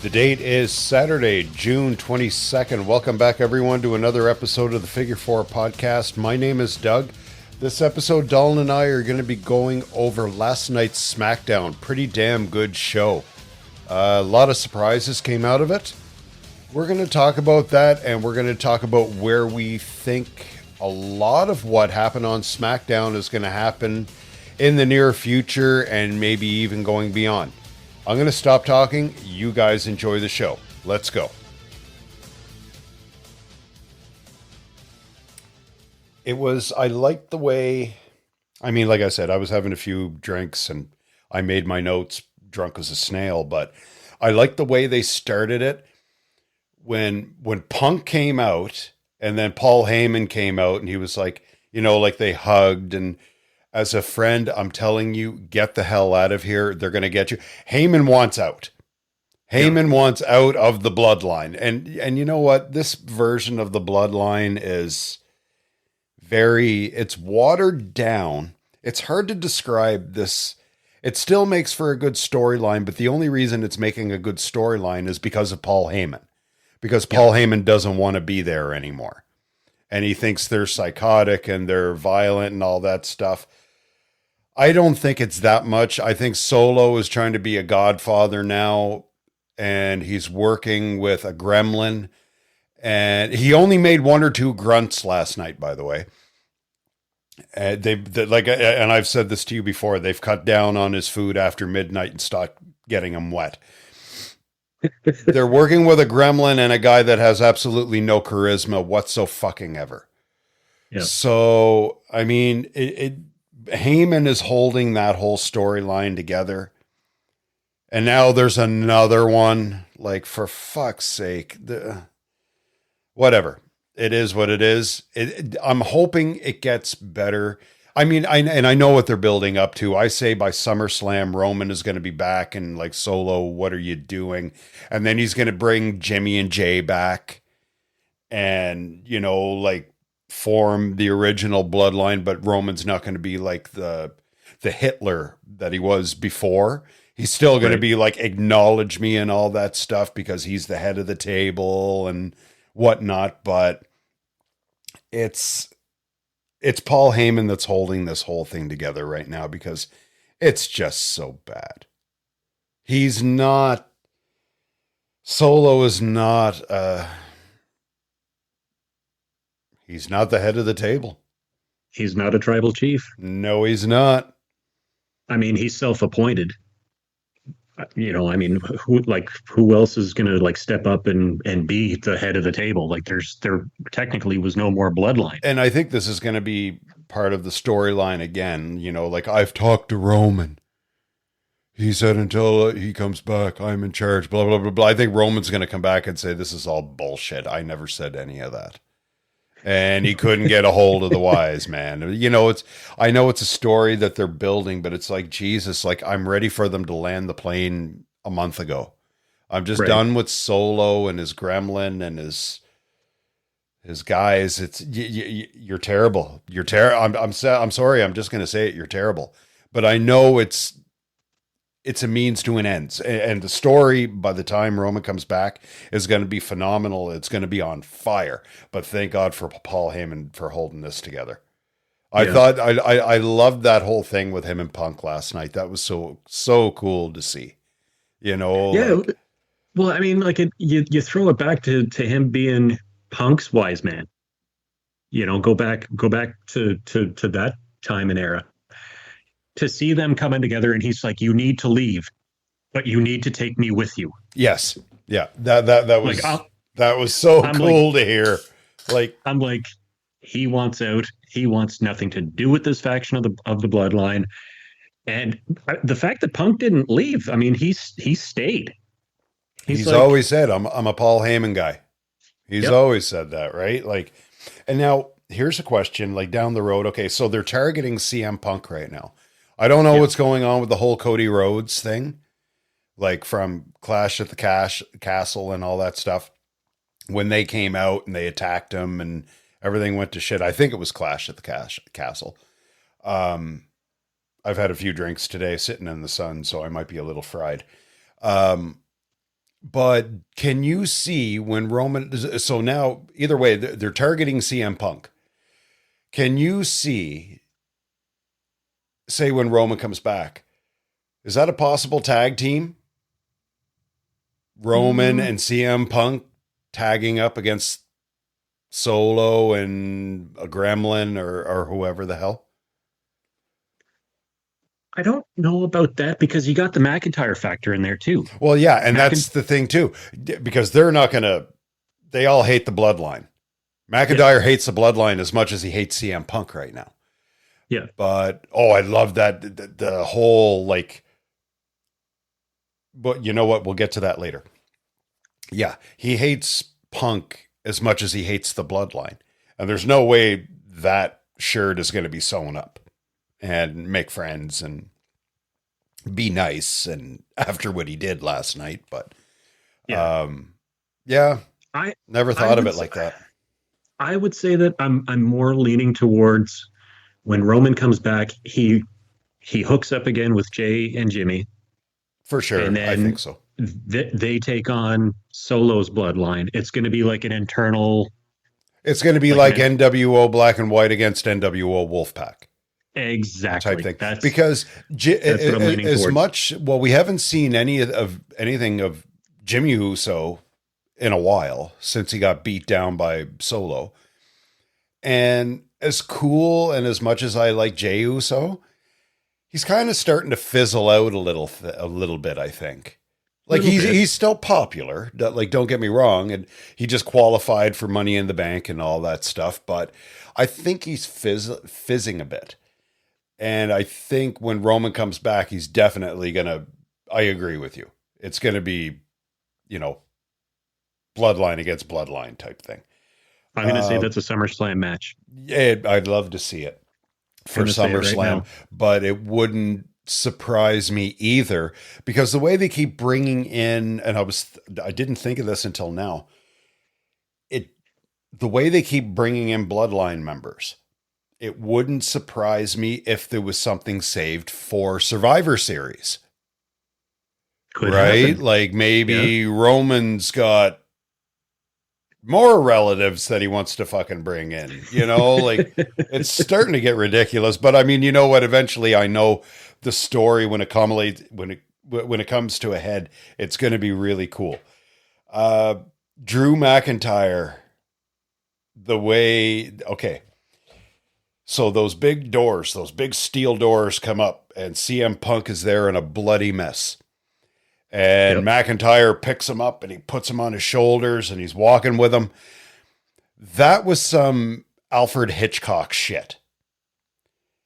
The date is Saturday, June 22nd. Welcome back, everyone, to another episode of the Figure Four Podcast. My name is Doug. This episode, Donnie and I are going to be going over last night's Smackdown. Pretty damn good show. A lot of surprises came out of it. We're going to talk about that, and we're going to talk about where we think a lot of what happened on Smackdown is going to happen in the near future and maybe even going beyond. I'm going to stop talking. You guys enjoy the show. Let's go. I liked the way, like I said, I was having a few drinks and I made my notes drunk as a snail, but I liked the way they started it when Punk came out and then Paul Heyman came out and he was like, like they hugged and as a friend, I'm telling you, get the hell out of here. They're going to get you. Heyman wants out. Heyman wants out of the bloodline. And you know what? This version of the bloodline is it's watered down. It's hard to describe this. It still makes for a good storyline, but the only reason it's making a good storyline is because of Paul Heyman. Because Paul Heyman doesn't want to be there anymore. And he thinks they're psychotic and they're violent and all that stuff. I don't think it's that much. I think Solo is trying to be a godfather now, and he's working with a gremlin. And he only made one or two grunts last night, by the way. And and I've said this to you before, they've cut down on his food after midnight and stopped getting him wet. They're working with a gremlin and a guy that has absolutely no charisma whatsoever. Yeah. So, Heyman is holding that whole storyline together. And now there's another one. Like, for fuck's sake. Whatever. It is what it is. I'm hoping it gets better. I know what they're building up to. I say by SummerSlam, Roman is going to be back and like, Solo, what are you doing? And then he's going to bring Jimmy and Jay back and, form the original bloodline, but Roman's not going to be like the Hitler that he was before. He's still going to be like, acknowledge me and all that stuff because he's the head of the table and whatnot. But it's Paul Heyman that's holding this whole thing together right now because it's just so bad. Solo is not, he's not the head of the table. He's not a tribal chief. No, he's not. He's self-appointed. Who else is going to step up and be the head of the table? There technically was no more bloodline. And I think this is going to be part of the storyline again. I've talked to Roman. He said, until he comes back, I'm in charge, blah, blah, blah, blah. I think Roman's going to come back and say, this is all bullshit. I never said any of that. And he couldn't get a hold of the wise man. I know it's a story that they're building, but it's like, Jesus, I'm ready for them to land the plane a month ago. I'm just done with Solo and his gremlin and his guys. You're terrible. You're terrible. I'm sorry. I'm just going to say it. You're terrible. But I know it's a means to an end. And the story, by the time Roman comes back, is going to be phenomenal. It's going to be on fire. But thank God for Paul Heyman for holding this together. I thought I loved that whole thing with him and Punk last night. That was so cool to see. Yeah. Well, you throw it back to him being Punk's wise man. Go back to that time and era. To see them coming together and he's like, you need to leave, but you need to take me with you. Yes. Yeah. That was so cool to hear. I'm like, he wants out. He wants nothing to do with this faction of the bloodline. And the fact that Punk didn't leave, he stayed. He's always said, I'm a Paul Heyman guy. He's always said that, right? And now here's a question, down the road. Okay. So they're targeting CM Punk right now. I don't know what's going on with the whole Cody Rhodes thing, from Clash at the Castle and all that stuff. When they came out and they attacked him and everything went to shit. I think it was Clash at the Castle. I've had a few drinks today sitting in the sun, so I might be a little fried. But can you see when Roman? So now, either way, they're targeting CM Punk. Can you see, say, when Roman comes back, is that a possible tag team? Roman and CM Punk tagging up against Solo and a Gremlin or whoever the hell? I don't know about that because you got the McIntyre factor in there too. Well, yeah, and that's the thing too, because they're not going to. They all hate the Bloodline. McIntyre hates the Bloodline as much as he hates CM Punk right now. Yeah. But I love that the whole like. But you know what? We'll get to that later. Yeah, he hates Punk as much as he hates the Bloodline, and there's no way that shirt is going to be sewn up and make friends and be nice and after what he did last night. But yeah, I never thought of it like that. I would say that I'm more leaning towards when Roman comes back, he hooks up again with Jay and Jimmy. For sure, and then I think so. They take on Solo's bloodline. It's going to be like an internal. It's going to be like NWO Black and White against NWO Wolfpack. Exactly. Type thing. That's because that's what I'm leaning as towards. much, well, we haven't seen anything of Jimmy Uso in a while since he got beat down by Solo. And as cool and as much as I like Jey Uso, he's kind of starting to fizzle out a little bit, I think. Like he's still popular, like don't get me wrong, and he just qualified for Money in the Bank and all that stuff, but I think he's fizzing a bit. And I think when Roman comes back, he's definitely I agree with you. It's going to be, bloodline against bloodline type thing. I'm going to say that's a SummerSlam match. Yeah, I'd love to see it for SummerSlam, right, but it wouldn't surprise me either because the way they keep bringing in, and I didn't think of this until now, the way they keep bringing in bloodline members, it wouldn't surprise me if there was something saved for Survivor Series. Could right? Happen. Like maybe Roman's got more relatives that he wants to fucking bring in, like it's starting to get ridiculous. But I mean, you know what? Eventually I know the story when it comes to a head, it's going to be really cool. Drew McIntyre, so those big doors, those big steel doors come up and CM Punk is there in a bloody mess. And McIntyre picks him up and he puts him on his shoulders and he's walking with him. That was some Alfred Hitchcock shit.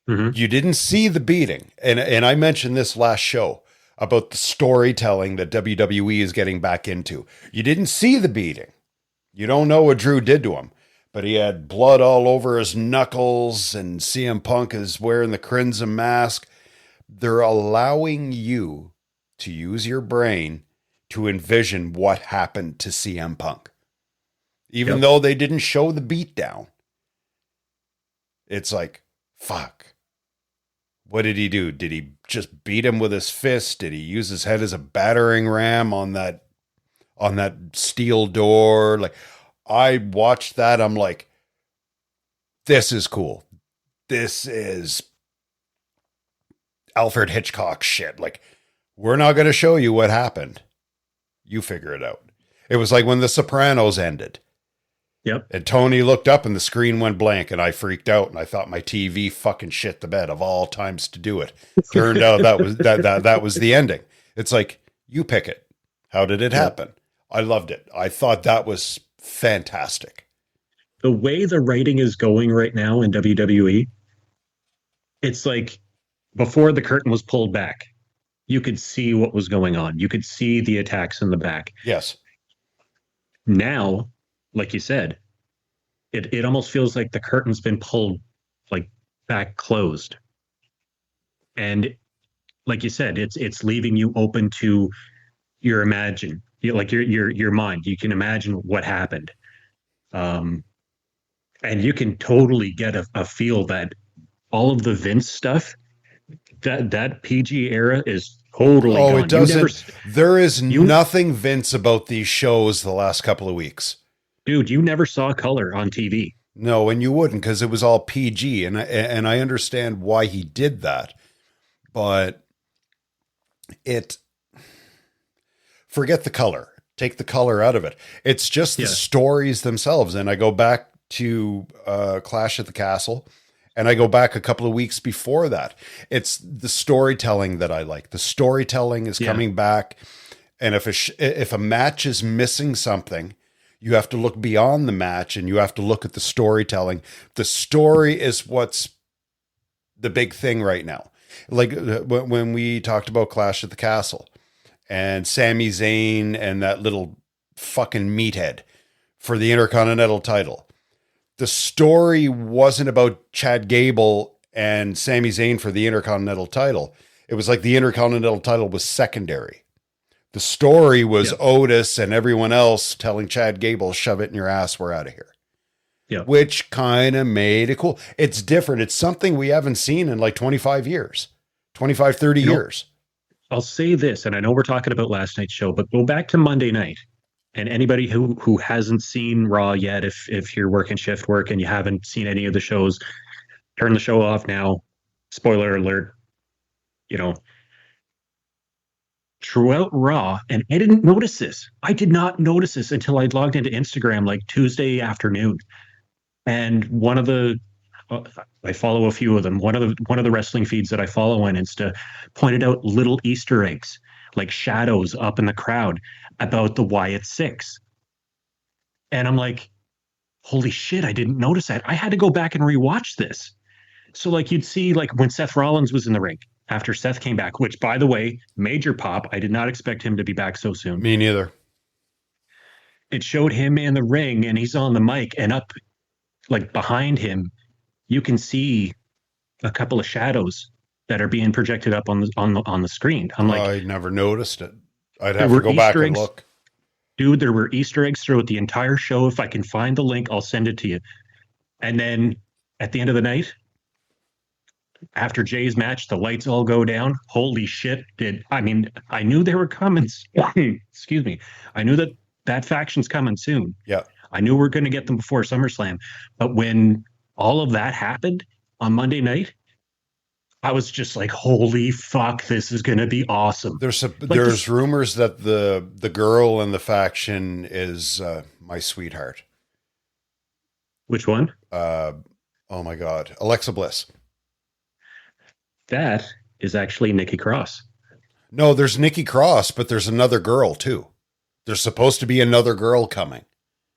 Mm-hmm. You didn't see the beating. And I mentioned this last show about the storytelling that WWE is getting back into. You didn't see the beating. You don't know what Drew did to him. But he had blood all over his knuckles and CM Punk is wearing the crimson mask. They're allowing you to use your brain to envision what happened to CM Punk. Even though they didn't show the beatdown. It's like, fuck. What did he do? Did he just beat him with his fist? Did he use his head as a battering ram on that steel door? Like, I watched that. I'm like, this is cool. This is Alfred Hitchcock shit. Like, we're not going to show you what happened. You figure it out. It was like when The Sopranos ended. Yep. And Tony looked up and the screen went blank and I freaked out and I thought my TV fucking shit the bed of all times to do it. Turned out that was the ending. It's like, you pick it. How did it happen? I loved it. I thought that was fantastic. The way the writing is going right now in WWE, it's like before the curtain was pulled back, you could see what was going on. You could see the attacks in the back. Yes. Now, like you said, it almost feels like the curtain's been pulled like back closed. And like you said, it's leaving you open to your your mind. You can imagine what happened. And you can totally get a feel that all of the Vince stuff, that PG era is Totally Oh, gone. it doesn't. There is you, nothing Vince about these shows the last couple of weeks. dude, you never saw color on TV. No, and you wouldn't because it was all PG, and I understand why he did that, but it forget the color, take the color out of it. It's just the stories themselves, and I go back to Clash at the Castle, and I go back a couple of weeks before that. It's the storytelling that I like. The storytelling is coming back, and if a match is missing something, you have to look beyond the match and you have to look at the storytelling. The story is what's the big thing right now. Like when we talked about Clash at the Castle and Sami Zayn and that little fucking meathead for the Intercontinental title. The story wasn't about Chad Gable and Sami Zayn for the Intercontinental title. It was like the Intercontinental title was secondary. The story was Otis and everyone else telling Chad Gable, shove it in your ass, we're out of here. Yeah. Which kind of made it cool. It's different. It's something we haven't seen in like 25 years, 25, 30 years. I'll say this, and I know we're talking about last night's show, but go back to Monday night. And anybody who hasn't seen Raw yet, if you're working shift work and you haven't seen any of the shows, turn the show off now. Spoiler alert. Throughout Raw, and I didn't notice this. I did not notice this until I logged into Instagram like Tuesday afternoon. And I follow a few of them. One of the wrestling feeds that I follow on Insta pointed out little Easter eggs, like shadows up in the crowd about the Wyatt Six. And I'm like, holy shit, I didn't notice that. I had to go back and rewatch this. So like you'd see like when Seth Rollins was in the ring, after Seth came back, which, by the way, major pop. I did not expect him to be back so soon. Me neither. It showed him in the ring, and he's on the mic, and up, like, behind him, you can see a couple of shadows that are being projected up on the screen. I'm like, I never noticed it. I'd have to go back and look. Dude, there were Easter eggs throughout the entire show. If I can find the link, I'll send it to you. And then at the end of the night, after Jay's match, the lights all go down. Holy shit. I knew they were coming. Excuse me. I knew that faction's coming soon. Yeah. I knew we were going to get them before SummerSlam. But when all of that happened on Monday night, I was just like, holy fuck, this is going to be awesome. There's rumors that the girl in the faction is my sweetheart. Which one? Oh my God. Alexa Bliss. That is actually Nikki Cross. No, there's Nikki Cross, but there's another girl too. There's supposed to be another girl coming.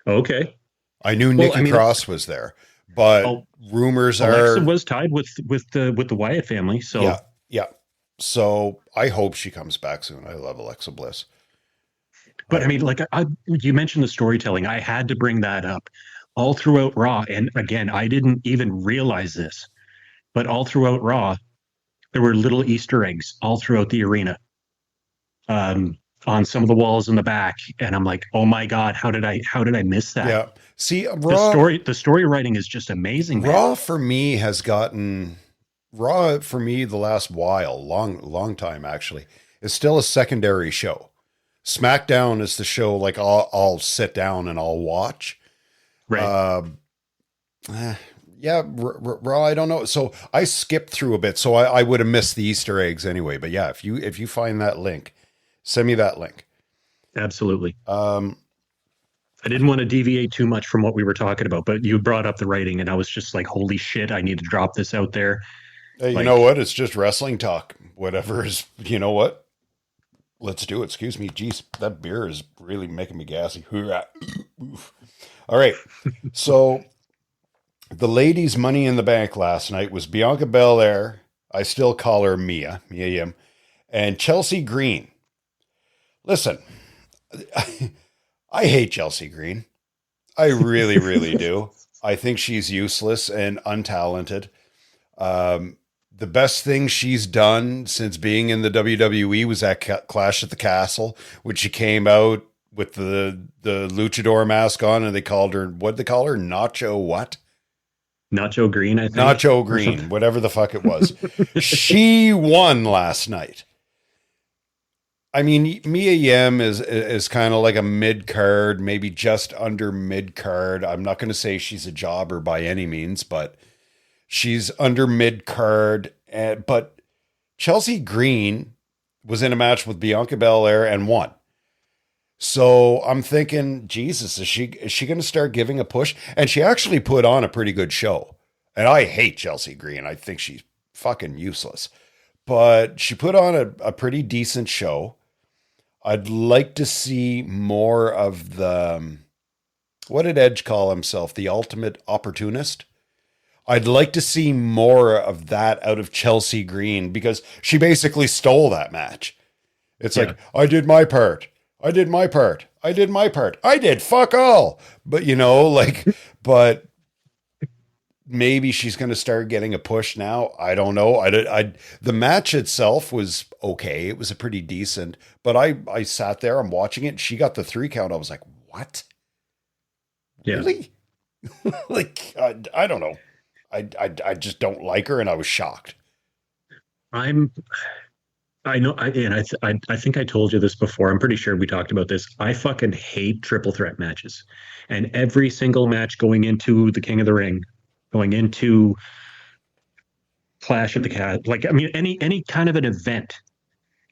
Okay. I knew Nikki Cross was there, but rumors Alexa was tied with the Wyatt family. So yeah. So I hope she comes back soon. I love Alexa Bliss. But you mentioned the storytelling. I had to bring that up all throughout Raw. And again, I didn't even realize this, but all throughout Raw, there were little Easter eggs all throughout the arena, on some of the walls in the back, and I'm like, "Oh my God, how did I miss that?" Yeah, see, the story writing is just amazing. Raw for me the last while, long time actually, is still a secondary show. Smackdown is the show like I'll sit down and I'll watch. Right. Yeah, Raw, I don't know. So I skipped through a bit, so I would have missed the Easter eggs anyway. But yeah, if you find that link, send me that link. Absolutely. I didn't want to deviate too much from what we were talking about, but you brought up the writing, and I was just like, holy shit, I need to drop this out there. Hey, you know what? It's just wrestling talk. Whatever is, you know what? Let's do it. Excuse me. Jeez, that beer is really making me gassy. All right. So the ladies' Money in the Bank last night was Bianca Belair. I still call her Mia Yim, and Chelsea Green. Listen, I hate Chelsea Green. I really, really do. I think she's useless and untalented. The best thing she's done since being in the WWE was that Clash at the Castle, when she came out with the luchador mask on, and they called her, what'd they call her? Nacho what? Nacho Green, I think. Nacho Green, whatever the fuck it was. She won last night. I mean, Mia Yim is kind of like a mid card, maybe just under mid card. I'm not going to say she's a jobber by any means, but she's under mid card. But Chelsea Green was in a match with Bianca Belair and won. So I'm thinking, Jesus, is she going to start giving a push? And she actually put on a pretty good show. And I hate Chelsea Green. I think she's fucking useless. But she put on a pretty decent show. I'd like to see more of the, what did Edge call himself? The ultimate opportunist? I'd like to see more of that out of Chelsea Green because she basically stole that match. It's like, I did my part. I did my part. I did my part. I did fuck all. But, but maybe she's going to start getting a push now. I don't know. The match itself was okay. It was a pretty decent, but I sat there, I'm watching it. She got the 3 count. I was like, what? Yeah. Really? I don't know. I just don't like her. And I was shocked. I know, I think I told you this before. I'm pretty sure we talked about this. I fucking hate triple threat matches, and every single match going into the King of the Ring, going into Clash of the Cat, like I mean, any kind of an event,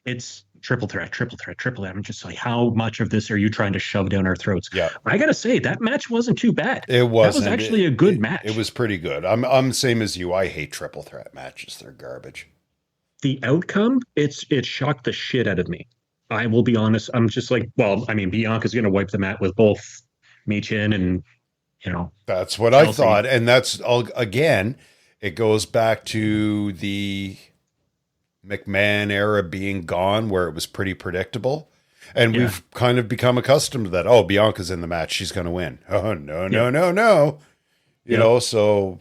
it's triple threat, triple threat, triple threat. I'm just like, how much of this are you trying to shove down our throats? Yeah, I gotta say that match wasn't too bad. It wasn't. That was actually a good match. It was pretty good. I'm the same as you. I hate triple threat matches. They're garbage. The outcome, it shocked the shit out of me. I will be honest. I'm just like, well, I mean, Bianca's going to wipe the mat with both Michin and, That's what Chelsea. I thought. And that's, again, it goes back to the McMahon era being gone where it was pretty predictable. And we've kind of become accustomed to that. Oh, Bianca's in the match. She's going to win. Oh, no. You know, so...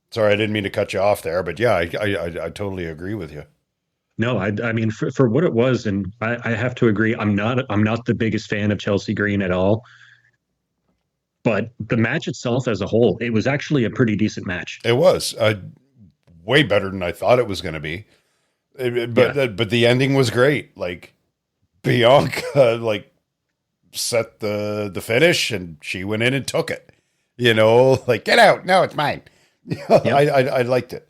Sorry, I didn't mean to cut you off there, but yeah, I totally agree with you. No, I mean for what it was, and I have to agree. I'm not the biggest fan of Chelsea Green at all, but the match itself as a whole, it was actually a pretty decent match. It was way better than I thought it was going to be, but the ending was great. Like Bianca, set the finish, and she went in and took it. Get out! No, it's mine. I liked it.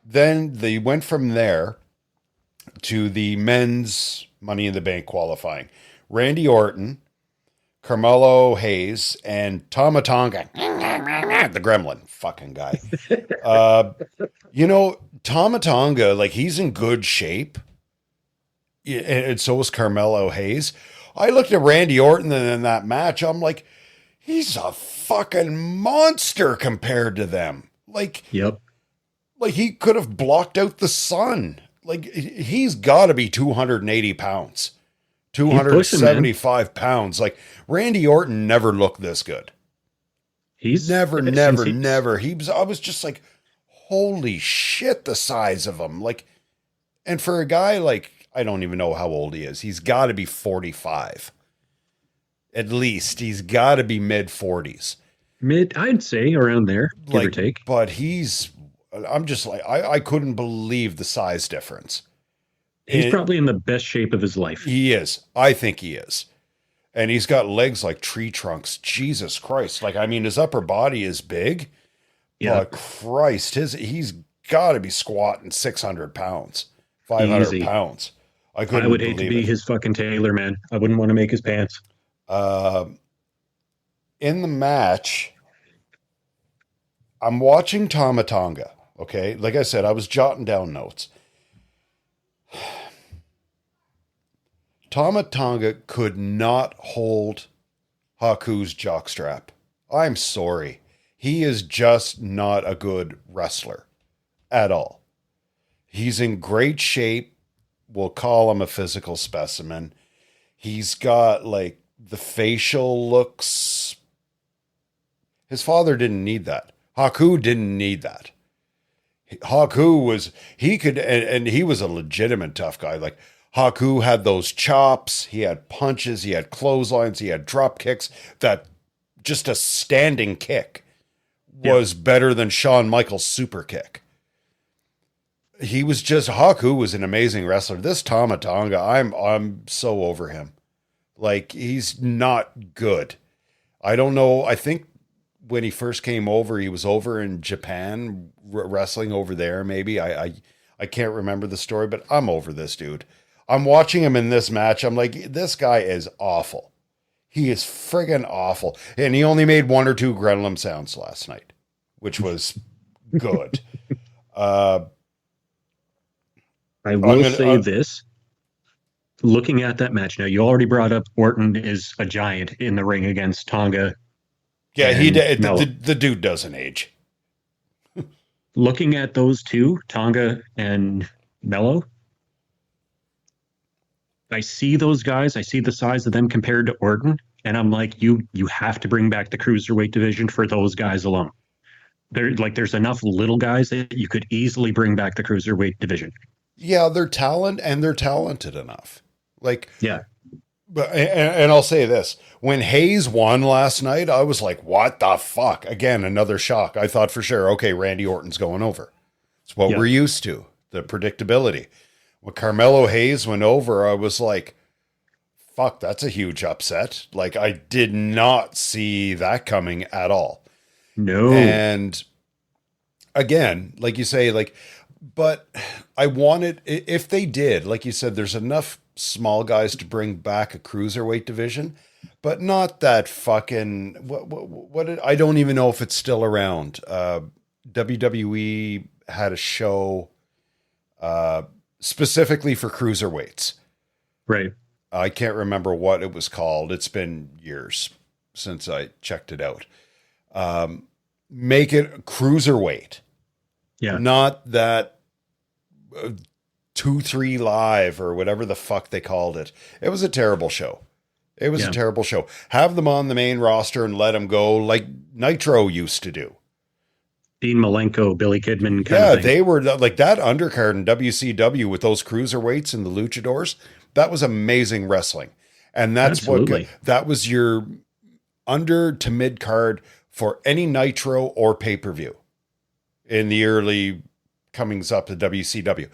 Then they went from there to the men's Money in the Bank qualifying. Randy Orton, Carmelo Hayes, and Tama Tonga, the gremlin fucking guy. Tama Tonga, he's in good shape. And so is Carmelo Hayes. I looked at Randy Orton in that match. I'm like, he's a fucking monster compared to them. Yep. He could have blocked out the sun. He's got to be 280 pounds, 275 pounds. Randy Orton never looked this good. He's never. I was just like, holy shit, the size of him. And for a guy I don't even know how old he is. He's got to be 45. At least he's got to be mid 40s. I'd say around there, give or take. But I'm just I couldn't believe the size difference. He's probably in the best shape of his life. He is. I think he is. And he's got legs like tree trunks. Jesus Christ. His upper body is big. Yeah. But Christ, he's got to be squatting 600 pounds, 500 Easy. pounds. I would hate to be his fucking tailor, man. I wouldn't want to make his pants. In the match, I'm watching Tama Tonga. Okay, like I said, I was jotting down notes. Tama Tonga could not hold Haku's jockstrap. I'm sorry. He is just not a good wrestler at all. He's in great shape. We'll call him a physical specimen. He's got the facial looks. His father didn't need that. Haku didn't need that. Haku he was a legitimate tough guy. Haku had those chops, he had punches, he had clotheslines, he had drop kicks. That just a standing kick was better than Shawn Michaels' super kick. he was just Haku was an amazing wrestler. This Tama Tonga, I'm so over him. Like he's not good. I don't know. I think when he first came over, he was over in Japan wrestling over there. Maybe I can't remember the story, but I'm over this dude. I'm watching him in this match. I'm like, this guy is awful. He is friggin' awful. And he only made 1 or 2 Grenlam sounds last night, which was good. I will say this. Looking at that match now, you already brought up Orton is a giant in the ring against Tonga. Yeah, the dude doesn't age. Looking at those two, Tonga and Mello, I see those guys. I see the size of them compared to Orton, and I'm like, you have to bring back the cruiserweight division for those guys alone. There's enough little guys that you could easily bring back the cruiserweight division. Yeah, they're talented enough. Like, yeah. But and I'll say this: when Hayes won last night, I was like, "What the fuck?" Again, another shock. I thought for sure, okay, Randy Orton's going over. It's what we're used to, the predictability. When Carmelo Hayes went over, I was like, "Fuck, that's a huge upset." Like, I did not see that coming at all. No. And again, like you say, like, but I wanted, if they did, like you said, there's enough small guys to bring back a cruiserweight division, but not that fucking what I don't even know if it's still around. WWE had a show specifically for cruiserweights. Right. I can't remember what it was called. It's been years since I checked it out. Make it cruiserweight. Yeah. Not that 2-3 Live or whatever the fuck they called it. It was a terrible show. It was a terrible show. Have them on the main roster and let them go like Nitro used to do. Dean Malenko, Billy Kidman kind of thing. They were like that undercard in WCW with those cruiserweights and the luchadors. That was amazing wrestling. And that's Absolutely. that was your under to mid card for any Nitro or pay-per-view in the early comings up to WCW.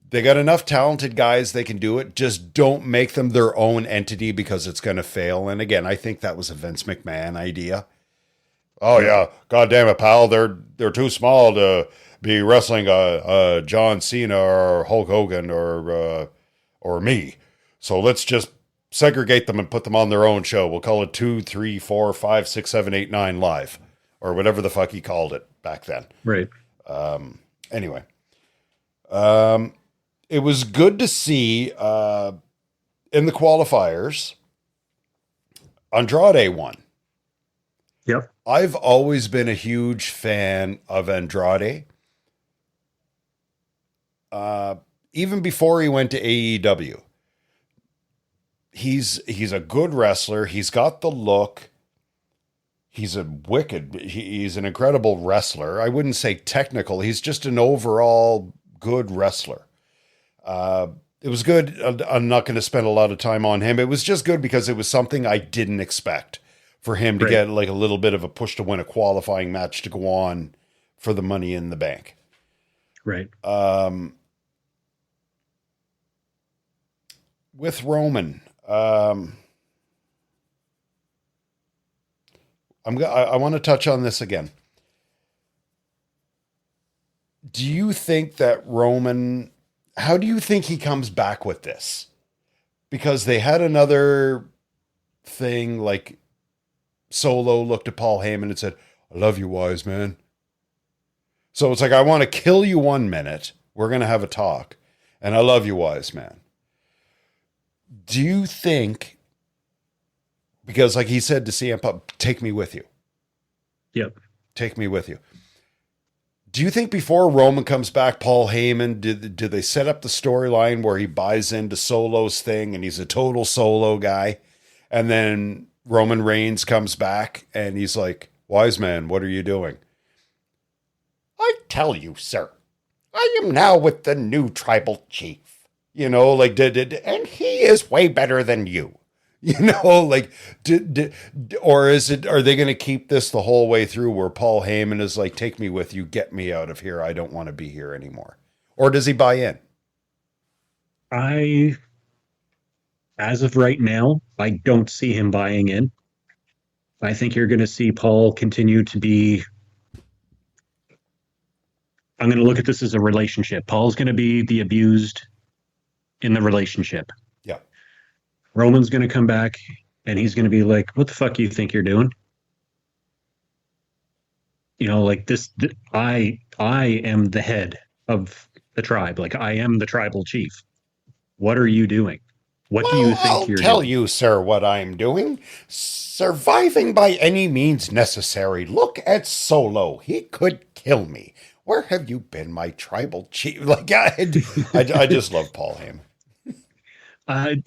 They got enough talented guys, they can do it. Just don't make them their own entity because it's going to fail. And again, I think that was a Vince McMahon idea. Oh yeah, God damn it, pal! They're too small to be wrestling John Cena or Hulk Hogan or me. So let's just segregate them and put them on their own show. We'll call it 2, 3, 4, 5, 6, 7, 8, 9 live, or whatever the fuck he called it back then. Right. Anyway. It was good to see in the qualifiers, Andrade won. Yep. I've always been a huge fan of Andrade. Even before he went to AEW. He's a good wrestler. He's got the look. He's he's an incredible wrestler. I wouldn't say technical. He's just an overall good wrestler. It was good. I'm not going to spend a lot of time on him. It was just good because it was something I didn't expect for him to get like a little bit of a push to win a qualifying match to go on for the Money in the Bank. Right. With Roman, I want to touch on this again. Do you think that Roman, how do you think he comes back with this? Because they had another thing like Solo looked at Paul Heyman and said, "I love you, wise man." So it's like, I want to kill you 1 minute. We're going to have a talk. And I love you, wise man. Do you think, because like he said to CM Punk, take me with you. Yep. Take me with you. Do you think before Roman comes back, Paul Heyman, do they set up the storyline where he buys into Solo's thing and he's a total Solo guy? And then Roman Reigns comes back and he's like, "Wise man, what are you doing?" "I tell you, sir, I am now with the new tribal chief. You know, like, and he is way better than you." You know, like, or are they going to keep this the whole way through where Paul Heyman is like, "Take me with you, get me out of here. I don't want to be here anymore." Or does he buy in? As of right now, I don't see him buying in. I think you're going to see Paul continue to be. I'm going to look at this as a relationship. Paul's going to be the abused in the relationship. Yeah. Roman's going to come back and he's going to be like, "What the fuck you think you're doing?" Like this. I am the head of the tribe. Like I am the tribal chief. What are you doing? What do you think you're doing? I'll tell you, sir, what I'm doing. Surviving by any means necessary. Look at Solo. He could kill me. Where have you been, my tribal chief? Like, I just love Paul Heyman.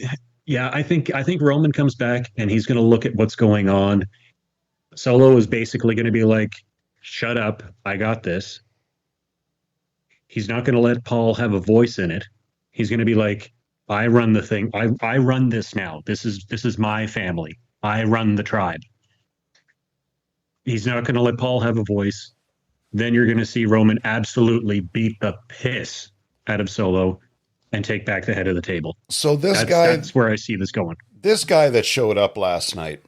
Yeah, I think Roman comes back and he's going to look at what's going on. Solo is basically going to be like, "Shut up, I got this." He's not going to let Paul have a voice in it. He's going to be like, "I run the thing. I run this now. This is my family. I run the tribe." He's not going to let Paul have a voice. Then you're going to see Roman absolutely beat the piss out of Solo and take back the head of the table. So that's where I see this going. This guy that showed up last night.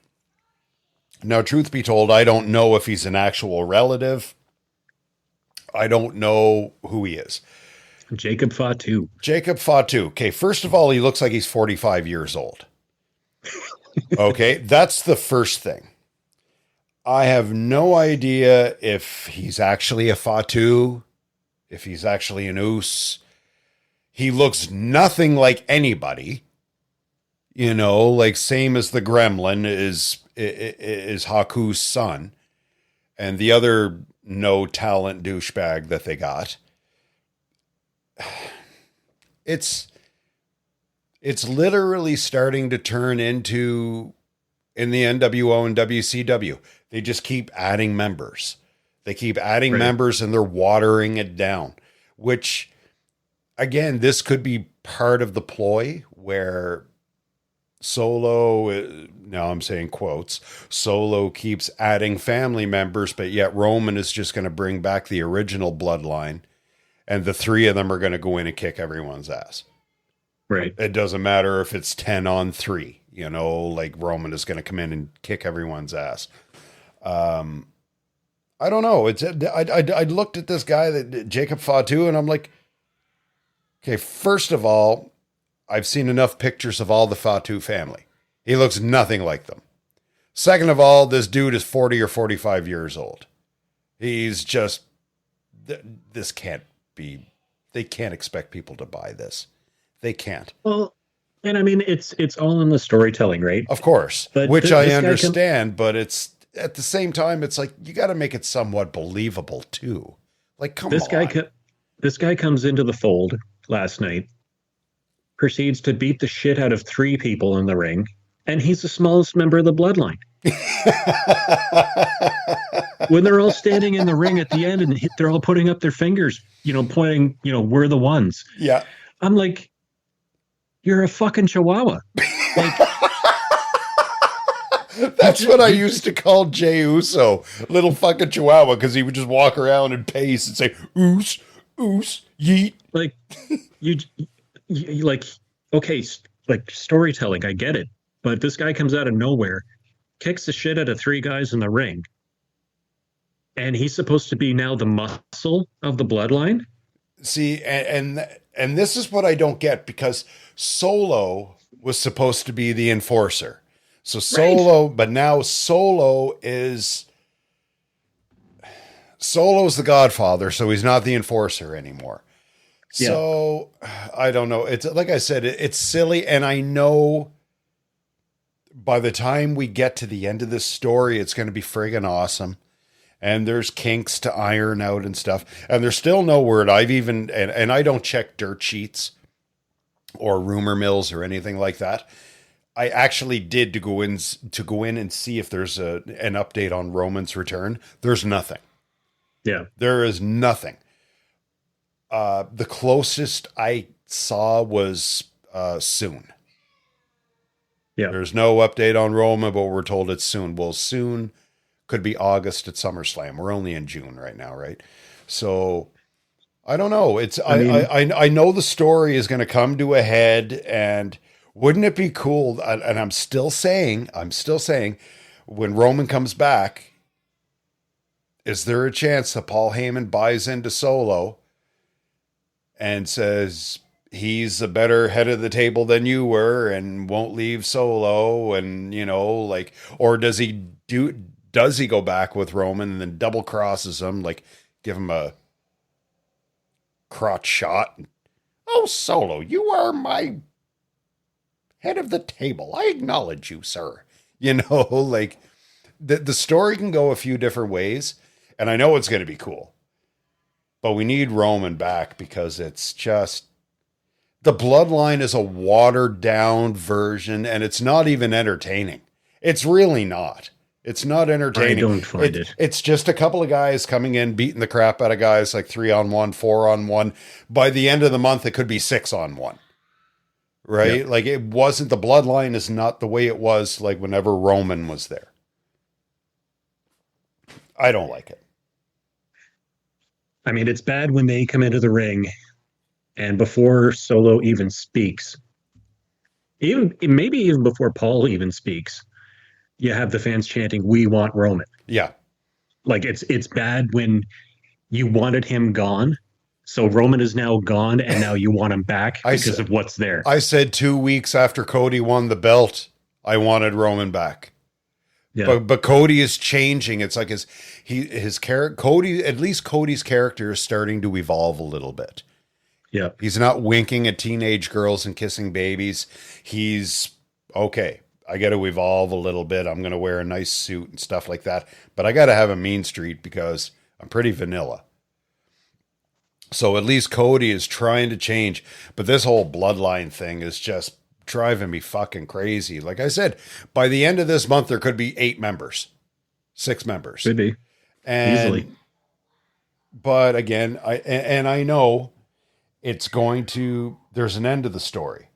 Now, truth be told, I don't know if he's an actual relative. I don't know who he is. Jacob Fatu. Okay, first of all, he looks like he's 45 years old. Okay, that's the first thing. I have no idea if he's actually a Fatu, if he's actually an Oos. He looks nothing like anybody. Like same as the Gremlin is Haku's son, and the other no talent douchebag that they got. It's literally starting to turn into in the NWO and WCW. They just keep adding members. They keep adding members and they're watering it down, which again, this could be part of the ploy where Solo, now I'm saying quotes, Solo keeps adding family members, but yet Roman is just going to bring back the original bloodline and the three of them are going to go in and kick everyone's ass. Right. It doesn't matter if it's 10-on-3, like Roman is going to come in and kick everyone's ass. I don't know. I looked at this guy, that Jacob Fatu, and I'm like, okay, first of all, I've seen enough pictures of all the Fatu family. He looks nothing like them. Second of all, this dude is 40 or 45 years old. He's just, this can't be, they can't expect people to buy this. They can't. Well, and I mean, it's all in the storytelling, right? Of course, but which I understand, but it's at the same time, it's like, you got to make it somewhat believable too. Like, come on. This guy comes into the fold last night, proceeds to beat the shit out of 3 people in the ring, and he's the smallest member of the bloodline. When they're all standing in the ring at the end and they're all putting up their fingers, pointing, we're the ones. Yeah. I'm like, you're a fucking chihuahua. Like, that's what I used to call Jey Uso, little fucking chihuahua, because he would just walk around and pace and say, oos, oos, yeet. Like, you like, okay, like storytelling, I get it. But this guy comes out of nowhere, kicks the shit out of 3 guys in the ring. And he's supposed to be now the muscle of the bloodline. See, and this is what I don't get, because Solo was supposed to be the enforcer. So Solo, right. But now Solo's the Godfather, so he's not the enforcer anymore. Yeah. So I don't know. It's like I said, it's silly, and I know by the time we get to the end of this story, it's going to be friggin' awesome. And there's kinks to iron out and stuff. And there's still no word. I've even, and I don't check dirt sheets or rumor mills or anything like that. I actually did to go in and see if there's an update on Roman's return. There's nothing. Yeah. There is nothing. The closest I saw was soon. Yeah. There's no update on Roman, but we're told it's soon. Well, soon could be August at SummerSlam. We're only in June right now, right? So I don't know. I mean, I know the story is going to come to a head, and wouldn't it be cool? And I'm still saying, when Roman comes back, is there a chance that Paul Heyman buys into Solo and says he's a better head of the table than you were and won't leave Solo, and like, or does he go back with Roman and then double crosses him, like give him a crotch shot? Oh, Solo, you are my head of the table. I acknowledge you, sir. Like the story can go a few different ways, and I know it's going to be cool. But we need Roman back because it's just the Bloodline is a watered down version, and it's not even entertaining. It's really not. It's not entertaining. I don't find it. It's just a couple of guys coming in, beating the crap out of guys, like 3-on-1, 4-on-1. By the end of the month, it could be 6-on-1. Right? Yep. Like, it wasn't, the Bloodline is not the way it was like whenever Roman was there. I don't like it. I mean, it's bad when they come into the ring and before Solo even speaks, maybe even before Paul even speaks, you have the fans chanting, "We want Roman." Yeah. Like it's bad when you wanted him gone. So Roman is now gone and now you want him back because of what's there. I said 2 weeks after Cody won the belt, I wanted Roman back. Yeah. But Cody is changing. It's like his character, Cody, at least Cody's character is starting to evolve a little bit. Yeah. He's not winking at teenage girls and kissing babies. He's okay. I got to evolve a little bit. I'm going to wear a nice suit and stuff like that. But I got to have a mean streak because I'm pretty vanilla. So at least Cody is trying to change. But this whole Bloodline thing is just driving me fucking crazy. Like I said, by the end of this month, there could be 8 members, 6 members. Could be. Easily. But again, I know it's going to, there's an end to the story.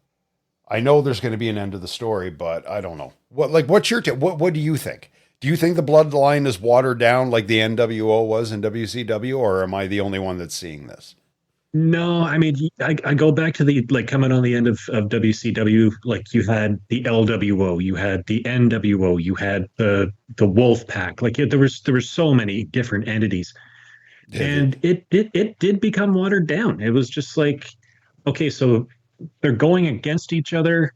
I know there's going to be an end to the story, but I don't know. What's your what do you think? Do you think the Bloodline is watered down like the NWO was in WCW, or am I the only one that's seeing this? No, I mean, I go back to the, like, coming on the end of WCW, like you had the LWO, you had the NWO, you had the Wolf Pack. Like there was so many different entities. And it did become watered down. It was just like, okay, so they're going against each other,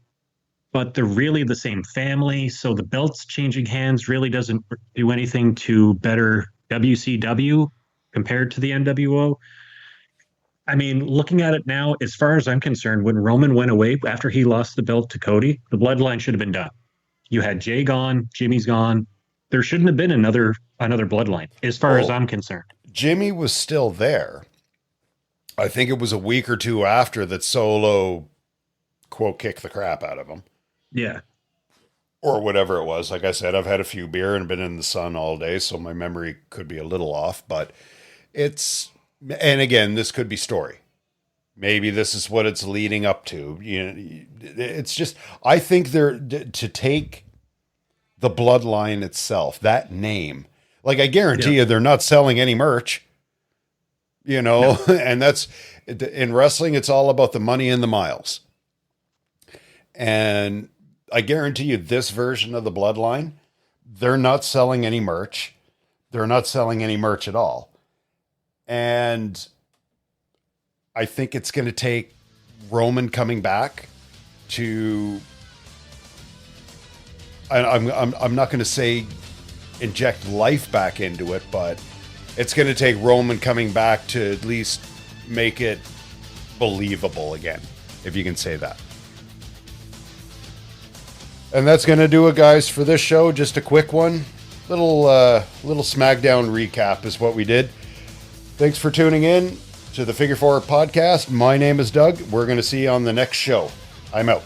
but they're really the same family. So the belts changing hands really doesn't do anything to better WCW compared to the NWO. I mean, looking at it now, as far as I'm concerned, when Roman went away after he lost the belt to Cody, the Bloodline should have been done. You had Jay gone, Jimmy's gone. There shouldn't have been another Bloodline, as far as I'm concerned. Jimmy was still there. I think it was a week or two after that Solo, quote, kicked the crap out of him. Yeah. Or whatever it was. Like I said, I've had a few beer and been in the sun all day, so my memory could be a little off, but and again, this could be story. Maybe this is what it's leading up to. It's just, I think to take the Bloodline itself, that name, like I guarantee you they're not selling any merch, no. And that's, in wrestling, it's all about the money and the miles. And I guarantee you this version of the Bloodline, they're not selling any merch. They're not selling any merch at all. And I think it's going to take Roman coming back to, I'm not going to say inject life back into it, but it's going to take Roman coming back to at least make it believable again, if you can say that. And that's going to do it, guys, for this show. Just a quick one. Little Smackdown recap is what we did. Thanks for tuning in to the Figure Four Podcast. My name is Doug. We're going to see you on the next show. I'm out.